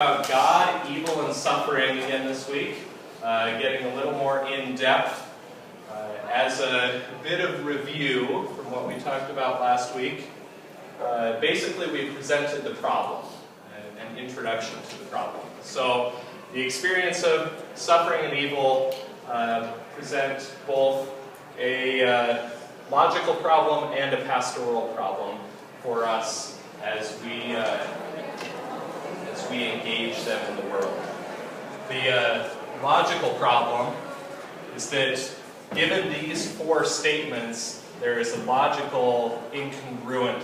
About God, evil, and suffering again this week, getting a little more in-depth. As a bit of review from what we talked about last week, basically we presented the problem, an introduction to the problem. So the experience of suffering and evil present both a logical problem and a pastoral problem for us as we engage them in the world. The logical problem is that given these four statements, there is a logical incongruency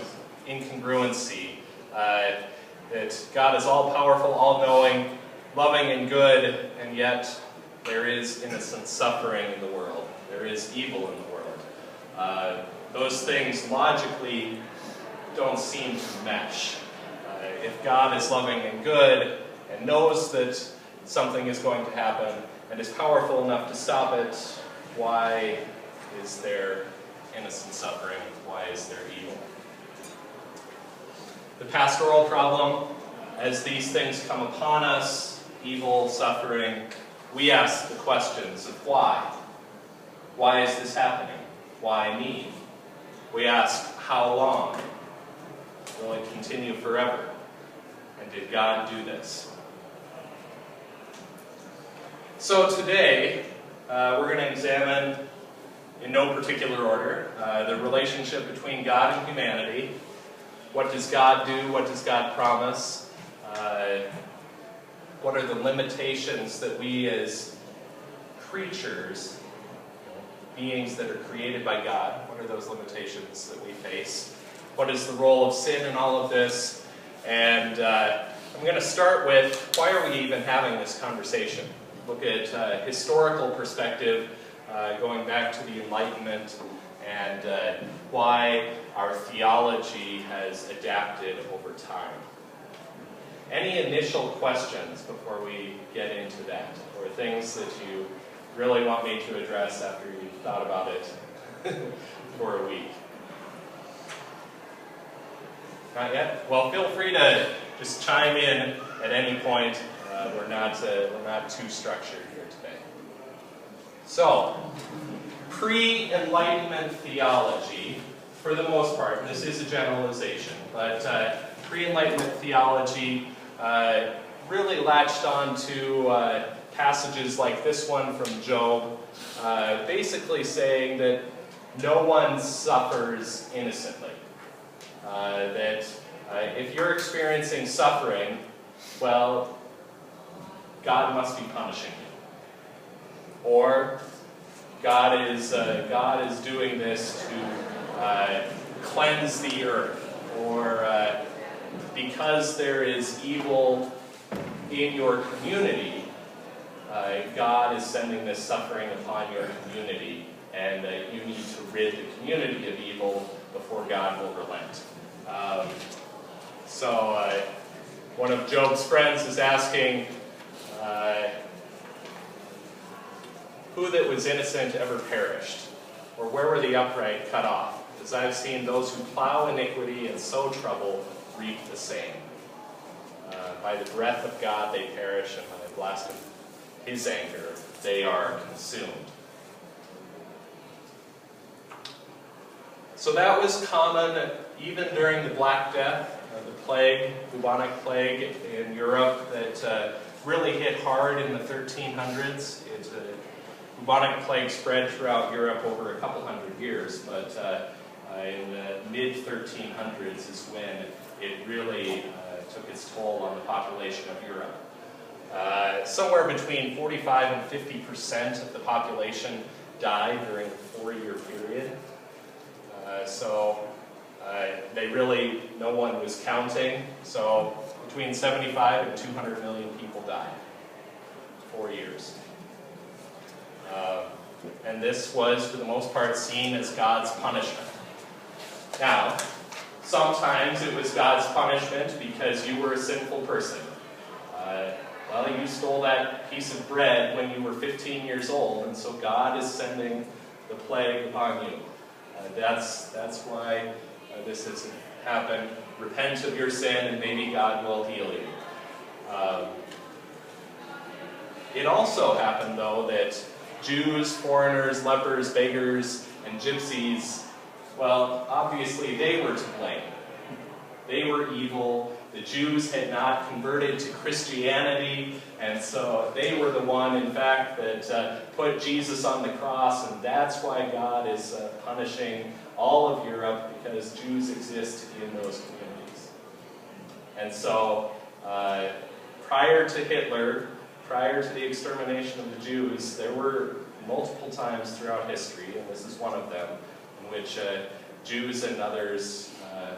that God is all-powerful, all-knowing, loving and good, and yet there is innocent suffering in the world. There is evil in the world. Those things logically don't seem to mesh. If God is loving and good and knows that something is going to happen and is powerful enough to stop it, why is there innocent suffering? Why is there evil? The pastoral problem, as these things come upon us, evil, suffering, we ask the questions of why. Why is this happening? Why me? We ask, how long? Will it continue forever? And did God do this? So today, we're going to examine, in no particular order, the relationship between God and humanity. What does God do? What does God promise? What are the limitations that we as creatures, beings that are created by God, what are those limitations that we face? What is the role of sin in all of this? And I'm going to start with, why are we even having this conversation? Look at historical perspective, going back to the Enlightenment, and why our theology has adapted over time. Any initial questions before we get into that, or things that you really want me to address after you've thought about it for a week? Not yet? Well, feel free to just chime in at any point. We're not too structured here today. So, pre-Enlightenment theology, for the most part, and this is a generalization, but pre-Enlightenment theology really latched on to passages like this one from Job, basically saying that no one suffers innocently. That if you're experiencing suffering, well, God must be punishing you. Or God is doing this to cleanse the earth. Or because there is evil in your community, God is sending this suffering upon your community, and you need to rid the community of evil before God will relent. One of Job's friends is asking, who that was innocent ever perished? Or where were the upright cut off? As I've seen those who plow iniquity and sow trouble reap the same. By the breath of God they perish, and by the blast of his anger they are consumed. So that was common even during the Black Death, the plague, bubonic plague in Europe that really hit hard in the 1300s. Bubonic plague spread throughout Europe over a couple hundred years, but in the mid-1300s is when it really took its toll on the population of Europe. Somewhere between 45 and 50% of the population died during a 4-year period. No one was counting, so between 75 and 200 million people died. 4 years. And this was, for the most part, seen as God's punishment. Now, sometimes it was God's punishment because you were a sinful person. Well, you stole that piece of bread when you were 15 years old, and so God is sending the plague upon you. That's why this has happened. Repent of your sin, and maybe God will heal you. It also happened, though, that Jews, foreigners, lepers, beggars, and gypsies, well, obviously they were to blame. They were evil. The Jews had not converted to Christianity, and so they were the one, in fact, that put Jesus on the cross, and that's why God is punishing all of Europe, because Jews exist in those communities. And so, prior to Hitler, prior to the extermination of the Jews, there were multiple times throughout history, and this is one of them, in which Jews and others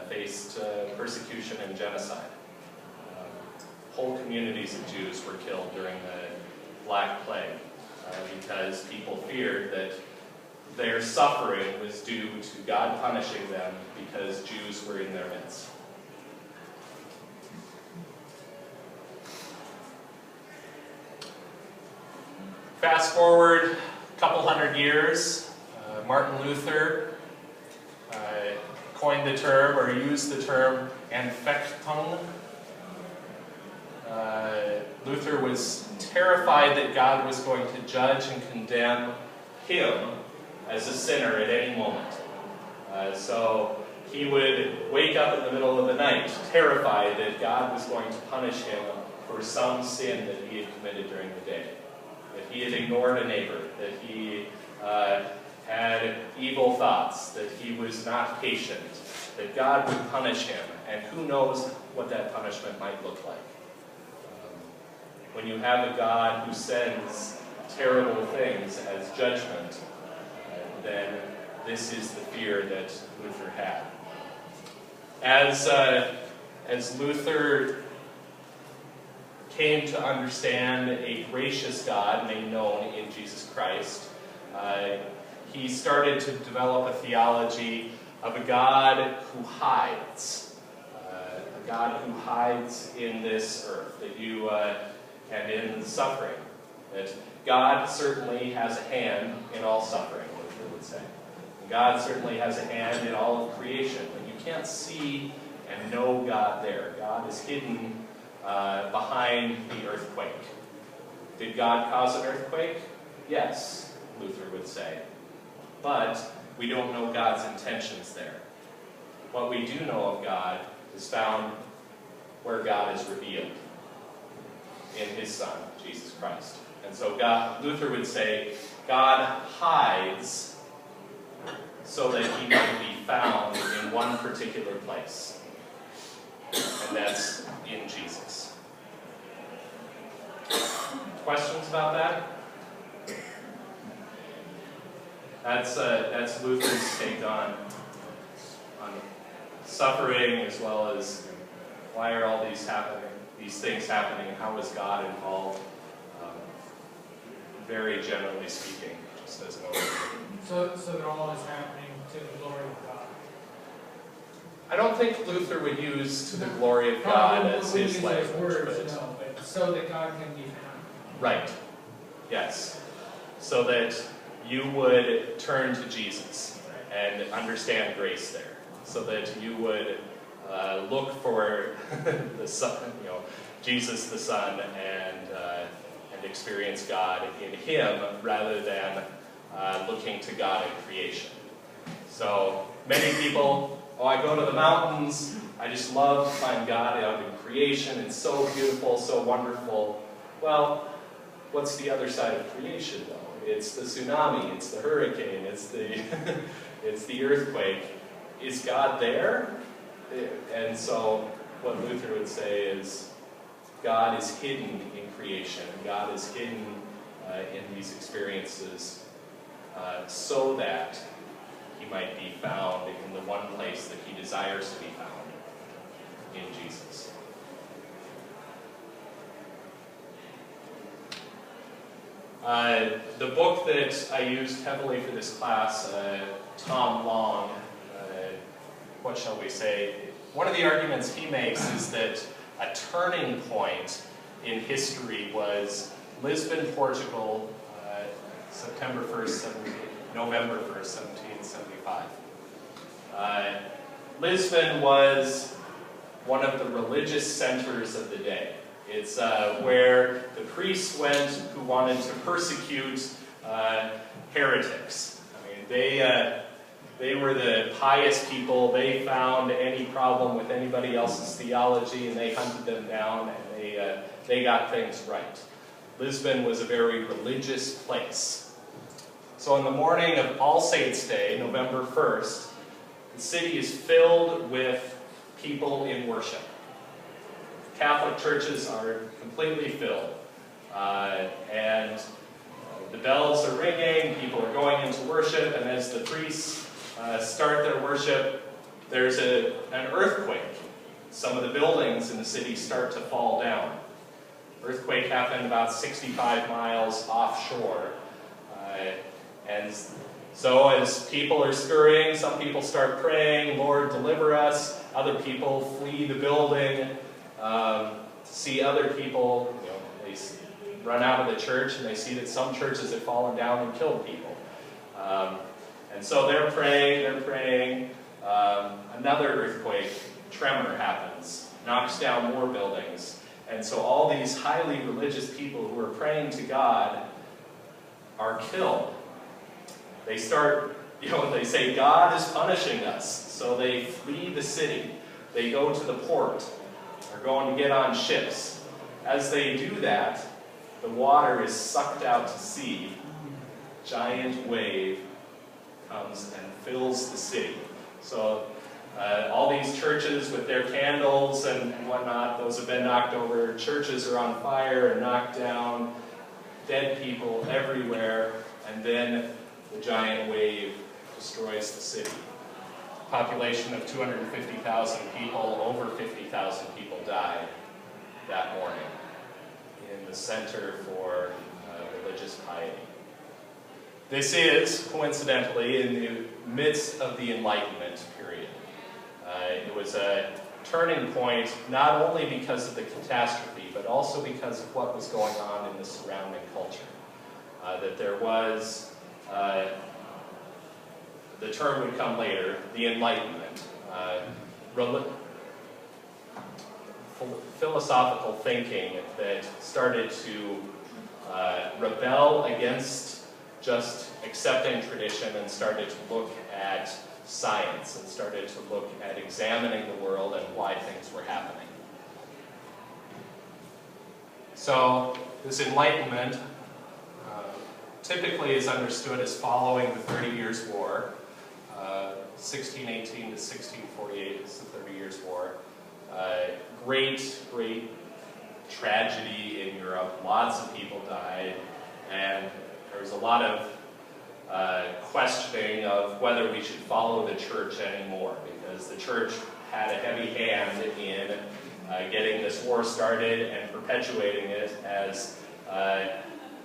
faced persecution and genocide. Whole communities of Jews were killed during the Black Plague because people feared that their suffering was due to God punishing them because Jews were in their midst. Fast forward a couple hundred years, Martin Luther coined the term, or used the term, Anfechtung. Luther was terrified that God was going to judge and condemn him as a sinner at any moment. So he would wake up in the middle of the night, terrified that God was going to punish him for some sin that he had committed during the day. That he had ignored a neighbor, that he had evil thoughts, that he was not patient, that God would punish him, and who knows what that punishment might look like. When you have a God who sends terrible things as judgment, then this is the fear that Luther had. As Luther came to understand a gracious God made known in Jesus Christ, he started to develop a theology of a God who hides. A God who hides in this earth, and in suffering. That God certainly has a hand in all suffering, Luther would say. And God certainly has a hand in all of creation, but you can't see and know God there. God is hidden behind the earthquake. Did God cause an earthquake? Yes, Luther would say. But we don't know God's intentions there. What we do know of God is found where God is revealed in His Son, Jesus Christ. And so Luther would say, God hides so that He might be found in one particular place. And that's in Jesus. Questions about that? That's Luther's take on suffering, as well as why are all these things happening, how is God involved, very generally speaking, just as an overview. So they're all is happening to the glory of God. I don't think Luther would use "to the glory of God" as his language. Words, no, but so that God can be found. Right. Yes. So that you would turn to Jesus and understand grace there. So that you would look for the Son, Jesus the Son, and experience God in Him rather than looking to God in creation. So many people, I go to the mountains, I just love to find God out in creation, it's so beautiful, so wonderful. Well, what's the other side of creation though? It's the tsunami, it's the hurricane, it's the it's the earthquake. Is God there? And so what Luther would say is God is hidden in creation. God is hidden in these experiences so that He might be found in the one place that He desires to be found, in Jesus. The book that I used heavily for this class, Tom Long, what shall we say? One of the arguments he makes is that a turning point in history was Lisbon, Portugal, November 1st, 1775. Lisbon was one of the religious centers of the day. It's where the priests went who wanted to persecute heretics. I mean, they were the pious people. They found any problem with anybody else's theology, and they hunted them down, and they got things right. Lisbon was a very religious place. So on the morning of All Saints' Day, November 1st, the city is filled with people in worship. Catholic churches are completely filled, and the bells are ringing, people are going into worship, and as the priests start their worship, there's an earthquake. Some of the buildings in the city start to fall down. Earthquake happened about 65 miles offshore. And so as people are scurrying, some people start praying, Lord, deliver us. Other people flee the building to see other people. They run out of the church and they see that some churches have fallen down and killed people. And so they're praying. Another earthquake, tremor happens, knocks down more buildings. And so all these highly religious people who are praying to God are killed. They start, they say, God is punishing us. So they flee the city. They go to the port. They're going to get on ships. As they do that, the water is sucked out to sea. A giant wave comes and fills the city. So all these churches with their candles and whatnot, those have been knocked over. Churches are on fire and knocked down. Dead people everywhere. And then the giant wave destroys the city. Population of 250,000 people, over 50,000 people died that morning in the center for religious piety. This is, coincidentally, in the midst of the Enlightenment period. It was a turning point not only because of the catastrophe, but also because of what was going on in the surrounding culture. That there was, the term would come later, the Enlightenment. Philosophical thinking that started to rebel against just accepting tradition and started to look at science and started to look at examining the world and why things were happening. So this Enlightenment typically is understood as following the 30 Years' War. 1618 to 1648 is the 30 Years' War. Great tragedy in Europe. Lots of people died, and there was a lot of questioning of whether we should follow the church anymore, because the church had a heavy hand in getting this war started and perpetuating it as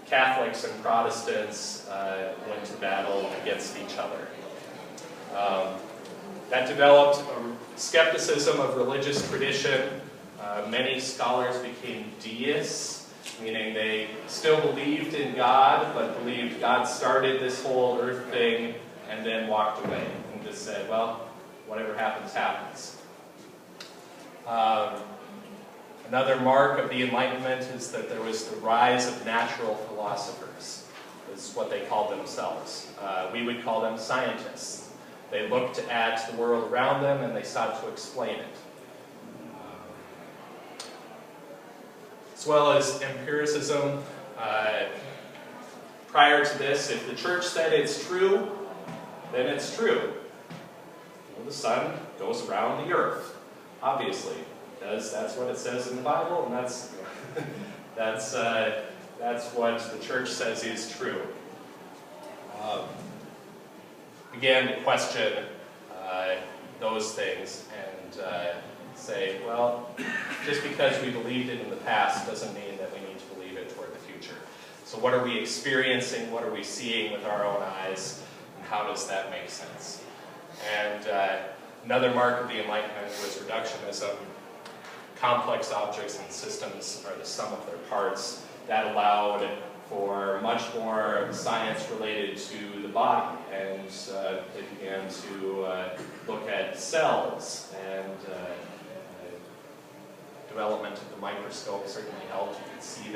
Catholics and Protestants went to battle against each other. That developed a skepticism of religious tradition. Many scholars became deists, meaning they still believed in God, but believed God started this whole earth thing and then walked away and just said, well, whatever happens, happens. Another mark of the Enlightenment is that there was the rise of natural philosophers, is what they called themselves. We would call them scientists. They looked at the world around them and they sought to explain it. As well as empiricism. Prior to this, if the church said it's true, then it's true. Well, the sun goes around the earth, obviously, because that's what it says in the Bible, and that's what the church says is true. Again, to question those things and say, well, just because we believed it in the past doesn't mean that we need to believe it toward the future. So what are we experiencing? What are we seeing with our own eyes? And how does that make sense? And another mark of the Enlightenment was reductionism. Complex objects and systems are the sum of their parts. That allowed for much more science related to the body, and they began to look at cells and development of the microscope certainly helped. You could see